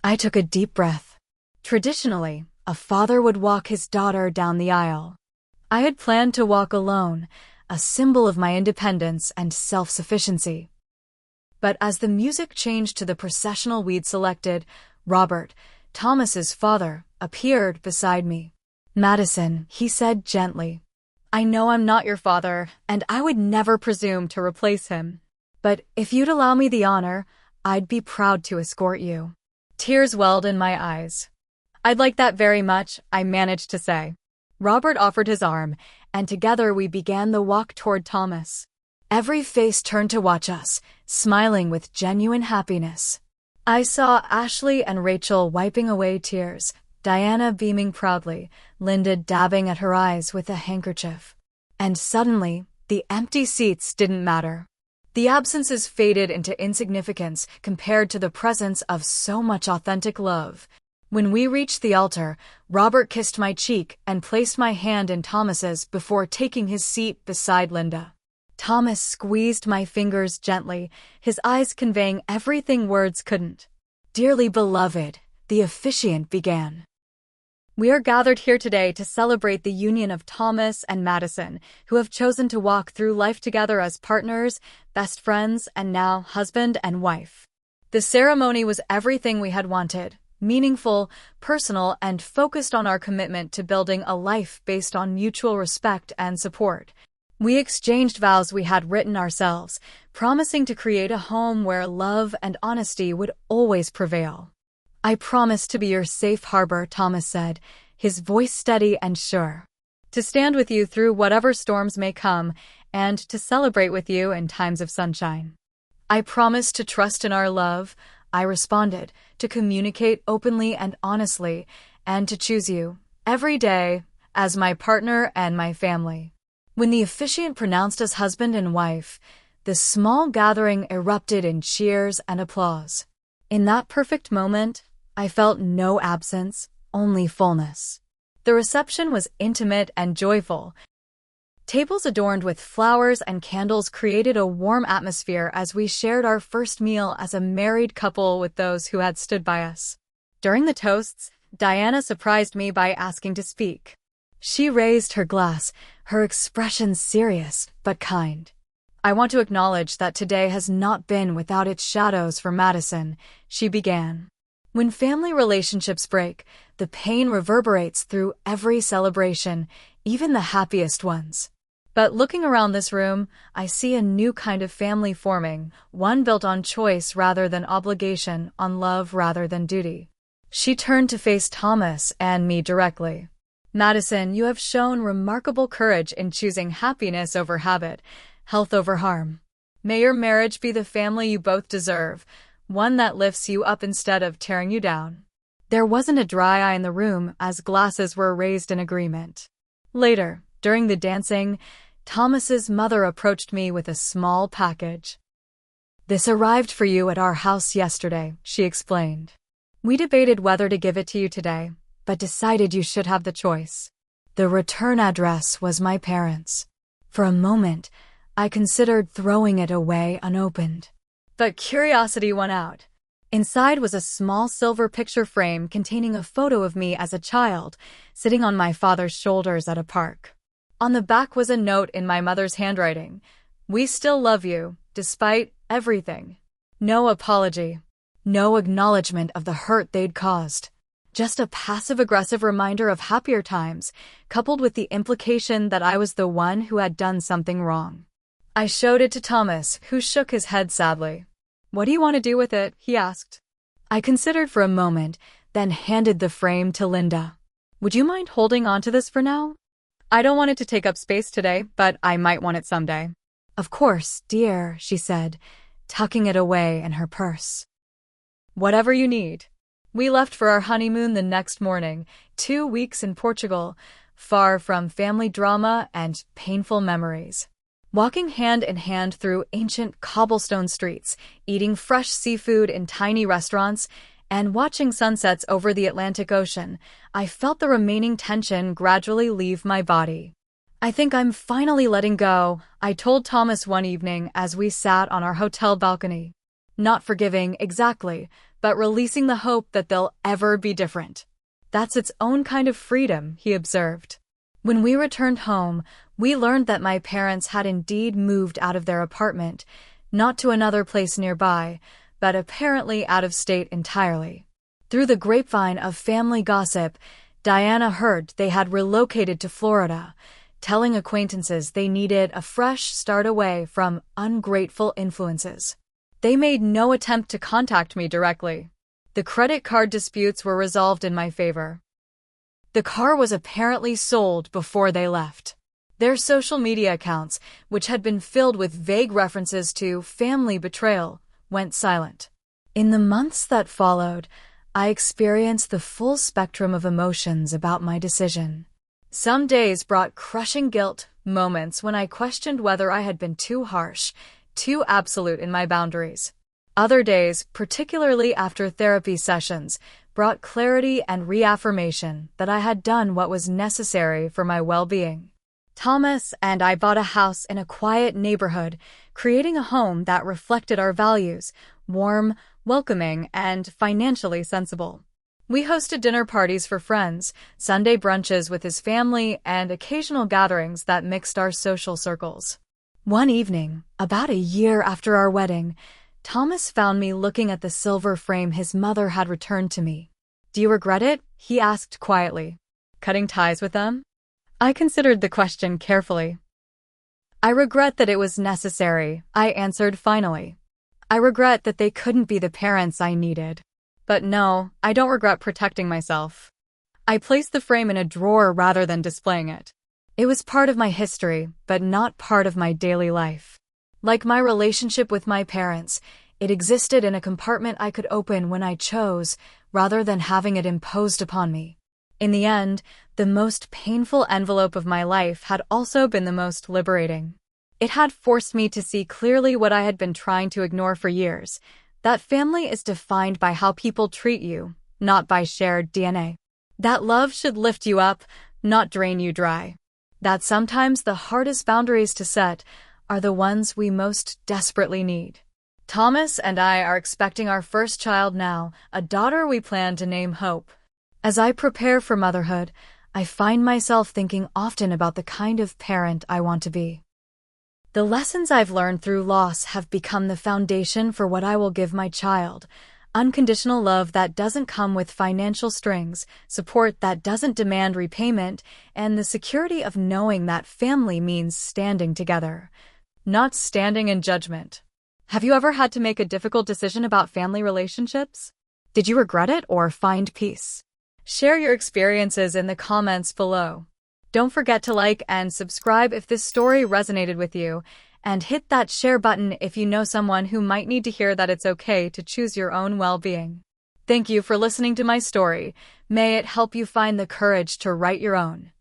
I took a deep breath. Traditionally, a father would walk his daughter down the aisle. I had planned to walk alone, a symbol of my independence and self-sufficiency. But as the music changed to the processional we'd selected, Robert, Thomas's father, appeared beside me. "Madison," he said gently. "I know I'm not your father, and I would never presume to replace him. But if you'd allow me the honor, I'd be proud to escort you." Tears welled in my eyes. "I'd like that very much," I managed to say. Robert offered his arm, and together we began the walk toward Thomas. Every face turned to watch us, smiling with genuine happiness. I saw Ashley and Rachel wiping away tears, Diana beaming proudly, Linda dabbing at her eyes with a handkerchief. And suddenly, the empty seats didn't matter. The absences faded into insignificance compared to the presence of so much authentic love. When we reached the altar, Robert kissed my cheek and placed my hand in Thomas's before taking his seat beside Linda. Thomas squeezed my fingers gently, his eyes conveying everything words couldn't. "Dearly beloved," the officiant began. "We are gathered here today to celebrate the union of Thomas and Madison, who have chosen to walk through life together as partners, best friends, and now husband and wife." The ceremony was everything we had wanted, meaningful, personal, and focused on our commitment to building a life based on mutual respect and support. We exchanged vows we had written ourselves, promising to create a home where love and honesty would always prevail. "I promise to be your safe harbor," Thomas said, his voice steady and sure. "To stand with you through whatever storms may come, and to celebrate with you in times of sunshine." "I promise to trust in our love," I responded, "to communicate openly and honestly, and to choose you, every day, as my partner and my family." When the officiant pronounced us husband and wife, the small gathering erupted in cheers and applause. In that perfect moment, I felt no absence, only fullness. The reception was intimate and joyful. Tables adorned with flowers and candles created a warm atmosphere as we shared our first meal as a married couple with those who had stood by us. During the toasts, Diana surprised me by asking to speak. She raised her glass, her expression serious but kind. "I want to acknowledge that today has not been without its shadows for Madison," she began. "When family relationships break, the pain reverberates through every celebration, even the happiest ones. But looking around this room, I see a new kind of family forming, one built on choice rather than obligation, on love rather than duty." She turned to face Thomas and me directly. "Madison, you have shown remarkable courage in choosing happiness over habit, health over harm. May your marriage be the family you both deserve, one that lifts you up instead of tearing you down." There wasn't a dry eye in the room as glasses were raised in agreement. Later, during the dancing, Thomas's mother approached me with a small package. "This arrived for you at our house yesterday," she explained. "We debated whether to give it to you today, but decided you should have the choice." The return address was my parents'. For a moment, I considered throwing it away unopened. But curiosity won out. Inside was a small silver picture frame containing a photo of me as a child, sitting on my father's shoulders at a park. On the back was a note in my mother's handwriting. "We still love you, despite everything." No apology. No acknowledgement of the hurt they'd caused. Just a passive-aggressive reminder of happier times, coupled with the implication that I was the one who had done something wrong. I showed it to Thomas, who shook his head sadly. "What do you want to do with it?" he asked. I considered for a moment, then handed the frame to Linda. "Would you mind holding on to this for now? I don't want it to take up space today, but I might want it someday." "Of course, dear," she said, tucking it away in her purse. "Whatever you need." We left for our honeymoon the next morning, 2 weeks in Portugal, far from family drama and painful memories. Walking hand in hand through ancient cobblestone streets, eating fresh seafood in tiny restaurants, and watching sunsets over the Atlantic Ocean, I felt the remaining tension gradually leave my body. "I think I'm finally letting go," I told Thomas one evening as we sat on our hotel balcony. "Not forgiving, exactly, but releasing the hope that they'll ever be different. That's its own kind of freedom," he observed. When we returned home, we learned that my parents had indeed moved out of their apartment, not to another place nearby, but apparently out of state entirely. Through the grapevine of family gossip, Diana heard they had relocated to Florida, telling acquaintances they needed a fresh start away from ungrateful influences. They made no attempt to contact me directly. The credit card disputes were resolved in my favor. The car was apparently sold before they left. Their social media accounts, which had been filled with vague references to family betrayal, went silent. In the months that followed, I experienced the full spectrum of emotions about my decision. Some days brought crushing guilt, moments when I questioned whether I had been too harsh, too absolute in my boundaries. Other days, particularly after therapy sessions, brought clarity and reaffirmation that I had done what was necessary for my well-being. Thomas and I bought a house in a quiet neighborhood, creating a home that reflected our values, warm, welcoming, and financially sensible. We hosted dinner parties for friends, Sunday brunches with his family, and occasional gatherings that mixed our social circles. One evening, about a year after our wedding, Thomas found me looking at the silver frame his mother had returned to me. "Do you regret it?" he asked quietly. "Cutting ties with them?" I considered the question carefully. "I regret that it was necessary," I answered finally. "I regret that they couldn't be the parents I needed. But no, I don't regret protecting myself." I placed the frame in a drawer rather than displaying it. It was part of my history, but not part of my daily life. Like my relationship with my parents, it existed in a compartment I could open when I chose, rather than having it imposed upon me. In the end, the most painful envelope of my life had also been the most liberating. It had forced me to see clearly what I had been trying to ignore for years, that family is defined by how people treat you, not by shared DNA. That love should lift you up, not drain you dry. That sometimes the hardest boundaries to set are the ones we most desperately need. Thomas and I are expecting our first child now, a daughter we plan to name Hope. As I prepare for motherhood, I find myself thinking often about the kind of parent I want to be. The lessons I've learned through loss have become the foundation for what I will give my child. Unconditional love that doesn't come with financial strings, support that doesn't demand repayment, and the security of knowing that family means standing together, not standing in judgment. Have you ever had to make a difficult decision about family relationships? Did you regret it or find peace? Share your experiences in the comments below. Don't forget to like and subscribe if this story resonated with you, and hit that share button if you know someone who might need to hear that it's okay to choose your own well-being. Thank you for listening to my story. May it help you find the courage to write your own.